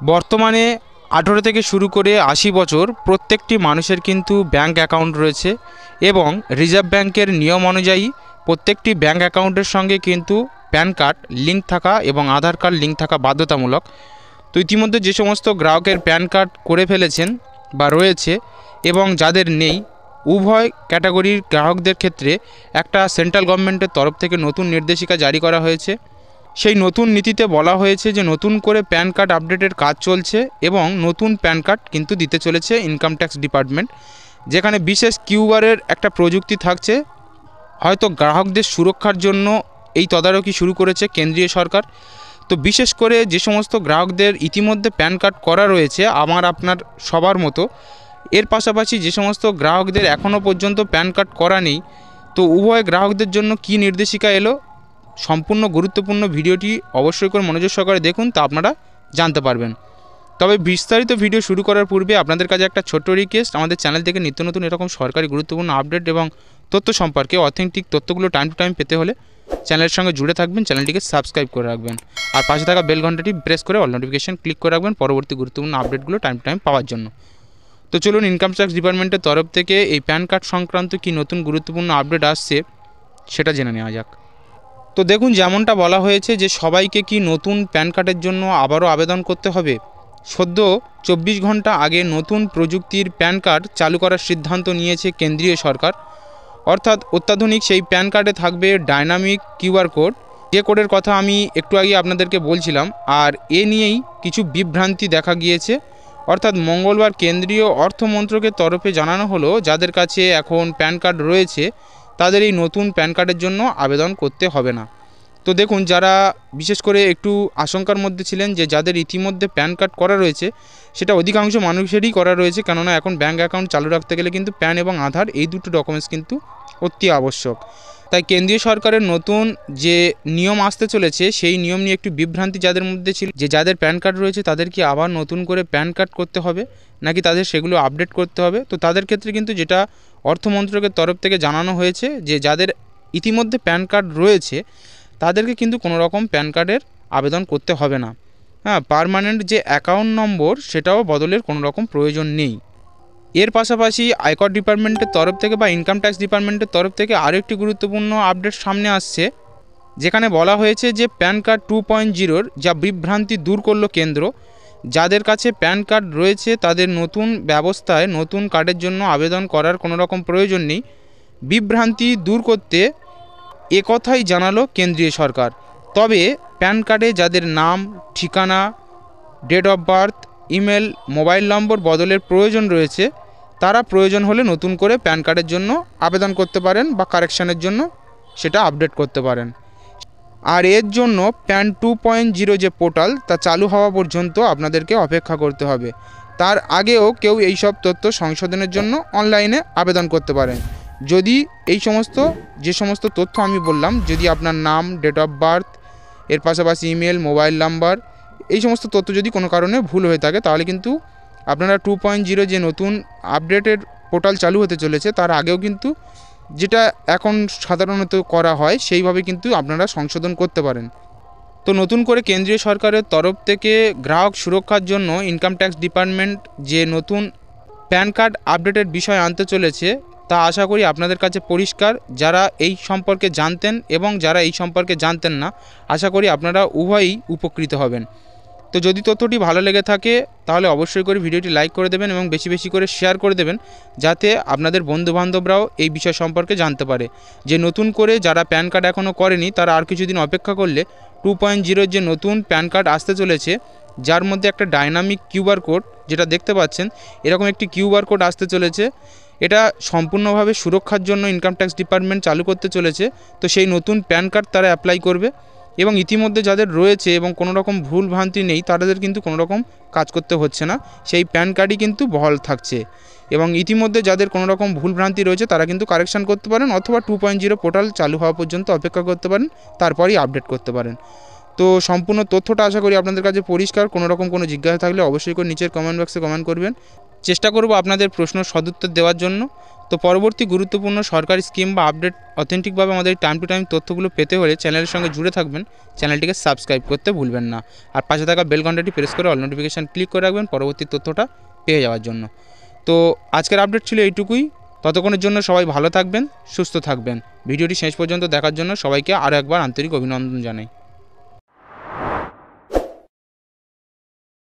বর্তমানে 18 থেকে শুরু করে 80 বছর প্রত্যেকটি মানুষের কিন্তু ব্যাংক অ্যাকাউন্ট রয়েছে এবং রিজার্ভ ব্যাংকের নিয়ম অনুযায়ী প্রত্যেকটি ব্যাংক অ্যাকাউন্টের সঙ্গে কিন্তু প্যান কার্ড লিঙ্ক থাকা এবং আধার কার্ড লিঙ্ক থাকা বাধ্যতামূলক। তো ইতিমধ্যে যে সমস্ত গ্রাহকের প্যান কার্ড করে ফেলেছেন বা রয়েছে এবং যাদের নেই, উভয় ক্যাটাগরির গ্রাহকদের ক্ষেত্রে একটা সেন্ট্রাল গভর্নমেন্টের তরফ থেকে নতুন নির্দেশিকা জারি করা হয়েছে। সেই নতুন নীতিতে বলা হয়েছে যে নতুন করে প্যান কার্ড আপডেটের কাজ চলছে এবং নতুন প্যান কার্ড কিন্তু দিতে চলেছে ইনকাম ট্যাক্স ডিপার্টমেন্ট, যেখানে বিশেষ কিউআরের একটা প্রযুক্তি থাকছে। হয়তো গ্রাহকদের সুরক্ষার জন্য এই তদারকি শুরু করেছে কেন্দ্রীয় সরকার। তো বিশেষ করে যে সমস্ত গ্রাহকদের ইতিমধ্যে প্যান কার্ড করা রয়েছে আমার আপনার সবার মতো, এর পাশাপাশি যে সমস্ত গ্রাহকদের এখনও পর্যন্ত প্যান কার্ড করা নেই, তো উভয় গ্রাহকদের জন্য কী নির্দেশিকা এলো, সম্পূর্ণ গুরুত্বপূর্ণ ভিডিওটি অবশ্যই করে মনোযোগ সহকারে দেখুন, তা আপনারা জানতে পারবেন। তবে বিস্তারিত ভিডিও শুরু করার পূর্বে আপনাদের কাছে একটা ছোট্ট রিকোয়েস্ট, আমাদের চ্যানেল থেকে নিত্য নতুন এরকম সরকারি গুরুত্বপূর্ণ আপডেট এবং তথ্য সম্পর্কে অথেন্টিক তথ্যগুলো টাইম টু টাইম পেতে হলে চ্যানেলের সঙ্গে জুড়ে থাকবেন, চ্যানেলটিকে সাবস্ক্রাইব করে রাখবেন আর পাশে থাকা বেল ঘন্টাটি প্রেস করে অল নোটিফিকেশন ক্লিক করে রাখবেন পরবর্তী গুরুত্বপূর্ণ আপডেটগুলো টাইম টু টাইম পাওয়ার জন্য। তো চলুন, ইনকাম ট্যাক্স ডিপার্টমেন্টের তরফ থেকে এই প্যান কার্ড সংক্রান্ত কি নতুন গুরুত্বপূর্ণ আপডেট আসছে সেটা জেনে নেওয়া যাক। তো দেখুন, যেমনটা বলা হয়েছে যে সবাইকে কি নতুন প্যান কার্ডের জন্য আবারও আবেদন করতে হবে। সদ্য 24 ঘন্টা আগে নতুন প্রযুক্তির প্যান কার্ড চালু করার সিদ্ধান্ত নিয়েছে কেন্দ্রীয় সরকার। অর্থাৎ অত্যাধুনিক সেই প্যান কার্ডে থাকবে ডায়নামিক কিউআর কোড, যে কোডের কথা আমি একটু আগে আপনাদেরকে বলছিলাম। আর এ নিয়েই কিছু বিভ্রান্তি দেখা গিয়েছে। অর্থাৎ মঙ্গলবার কেন্দ্রীয় অর্থমন্ত্রকের তরফে জানানো হলো যাদের কাছে এখন প্যান কার্ড রয়েছে তাদের এই নতুন প্যান কার্ডের জন্য আবেদন করতে হবে না। তো দেখুন, যারা বিশেষ করে একটু আশঙ্কার মধ্যে ছিলেন যে যাদের ইতিমধ্যে প্যান কার্ড করা রয়েছে, সেটা অধিকাংশ মানুষেরই করা রয়েছে, কেননা এখন ব্যাঙ্ক অ্যাকাউন্ট চালু রাখতে গেলে কিন্তু প্যান এবং আধার এই দুটো ডকুমেন্টস কিন্তু অতি আবশ্যক। তাই কেন্দ্রীয় সরকারের নতুন যে নিয়ম আসতে চলেছে সেই নিয়ম নিয়ে একটু বিভ্রান্তি যাদের মধ্যে ছিল যে যাদের প্যান কার্ড রয়েছে তাদের কি আবার নতুন করে প্যান কার্ড করতে হবে নাকি তাদের সেগুলো আপডেট করতে হবে। তো তাদের ক্ষেত্রে কিন্তু যেটা অর্থমন্ত্রকের তরফ থেকে জানানো হয়েছে যে যাদের ইতিমধ্যে প্যান কার্ড রয়েছে তাদেরকে কিন্তু কোনো রকম প্যান কার্ডের আবেদন করতে হবে না। হ্যাঁ, পার্মানেন্ট যে অ্যাকাউন্ট নম্বর সেটাও বদলের কোনো রকম প্রয়োজন নেই। এর পাশাপাশি আয়কর ডিপার্টমেন্টের তরফ থেকে বা ইনকাম ট্যাক্স ডিপার্টমেন্টের তরফ থেকে আরও একটি গুরুত্বপূর্ণ আপডেট সামনে আসছে, যেখানে বলা হয়েছে যে প্যান কার্ড 2.0 যা বিভ্রান্তি দূর করলো কেন্দ্র। যাদের কাছে প্যান কার্ড রয়েছে তাদের নতুন ব্যবস্থায় নতুন কার্ডের জন্য আবেদন করার কোনো রকম প্রয়োজন নেই। বিভ্রান্তি দূর করতে একথাই জানালো কেন্দ্রীয় সরকার। তবে প্যান কার্ডে যাদের নাম, ঠিকানা, date of birth, email, mobile number বদলের প্রয়োজন রয়েছে তারা প্রয়োজন হলে নতুন করে প্যান কার্ডের জন্য আবেদন করতে পারেন বা কারেকশানের জন্য সেটা আপডেট করতে পারেন। আর এর জন্য প্যান 2.0 যে পোর্টাল তা চালু হওয়া পর্যন্ত আপনাদেরকে অপেক্ষা করতে হবে। তার আগেও কেউ এই সব তথ্য সংশোধনের জন্য অনলাইনে আবেদন করতে পারেন। যদি এই যে সমস্ত তথ্য আমি বললাম, যদি আপনার নাম, ডেট অফ বার্থ, এর পাশাপাশি ইমেল, মোবাইল নাম্বার, এই সমস্ত তথ্য যদি কোনো কারণে ভুল হয়ে থাকে তাহলে কিন্তু আপনারা 2.0 যে নতুন আপডেটের পোর্টাল চালু হতে চলেছে তার আগেও কিন্তু যেটা এখন সাধারণত করা হয় সেইভাবে কিন্তু আপনারা সংশোধন করতে পারেন। তো নতুন করে কেন্দ্রীয় সরকারের তরফ থেকে গ্রাহক সুরক্ষার জন্য ইনকাম ট্যাক্স ডিপার্টমেন্ট যে নতুন প্যান কার্ড আপডেটের বিষয় আনতে চলেছে তা আশা করি আপনাদের কাছে পরিষ্কার। যারা এই সম্পর্কে জানতেন এবং যারা এই সম্পর্কে জানতেন না, আশা করি আপনারা উভয়ই উপকৃত হবেন। তো যদি তথ্যটি ভালো লেগে থাকে তাহলে অবশ্যই করে ভিডিওটি লাইক করে দেবেন এবং বেশি বেশি করে শেয়ার করে দেবেন, যাতে আপনাদের বন্ধুবান্ধবরাও এই বিষয় সম্পর্কে জানতে পারে যে নতুন করে যারা প্যান কার্ড এখনও করেনি তারা আর কিছুদিন অপেক্ষা করলে 2.0 যে নতুন প্যান কার্ড আসতে চলেছে, যার মধ্যে একটা ডায়নামিক কিউআর কোড যেটা দেখতে পাচ্ছেন, এরকম একটি কিউআর কোড আসতে চলেছে। এটা সম্পূর্ণভাবে সুরক্ষার জন্য ইনকাম ট্যাক্স ডিপার্টমেন্ট চালু করতে চলেছে। তো সেই নতুন প্যান কার্ড তারা অ্যাপ্লাই করবে এবং ইতিমধ্যে যাদের রয়েছে এবং কোনো রকম ভুল ভ্রান্তি নেই তাদের কিন্তু কোনো রকম কাজ করতে হচ্ছে না, সেই প্যান কার্ডই কিন্তু বহাল থাকছে। এবং ইতিমধ্যে যাদের কোনো রকম ভুল ভ্রান্তি রয়েছে তারা কিন্তু কারেকশান করতে পারেন অথবা 2.0 পোর্টাল চালু হওয়া পর্যন্ত অপেক্ষা করতে পারেন, তারপরই আপডেট করতে পারেন। তো সম্পূর্ণ তথ্যটা আশা করি আপনাদের কাছে পরিষ্কার। কোনো রকম কোনো জিজ্ঞাসা থাকলে অবশ্যই করে নিচের কমেন্ট বক্সে কমেন্ট করবেন। চেষ্টা করব আপনাদের প্রশ্ন সদুত্তর দেওয়ার জন্য। তো পরবর্তী গুরুত্বপূর্ণ সরকারি স্কিম বা আপডেট অথেন্টিকভাবে আমাদের টাইম টু টাইম তথ্যগুলো পেতে হলে চ্যানেলের সঙ্গে জুড়ে থাকবেন, চ্যানেলটিকে সাবস্ক্রাইব করতে ভুলবেন না। আর পাশে থাকা বেল ঘন্টাটি প্রেস করে অল নোটিফিকেশান ক্লিক করে রাখবেন পরবর্তী তথ্যটা পেয়ে যাওয়ার জন্য। তো আজকের আপডেট ছিল এইটুকুই। ততক্ষণের জন্য সবাই ভালো থাকবেন, সুস্থ থাকবেন। ভিডিওটি শেষ পর্যন্ত দেখার জন্য সবাইকে আরও একবার আন্তরিক অভিনন্দন জানাই।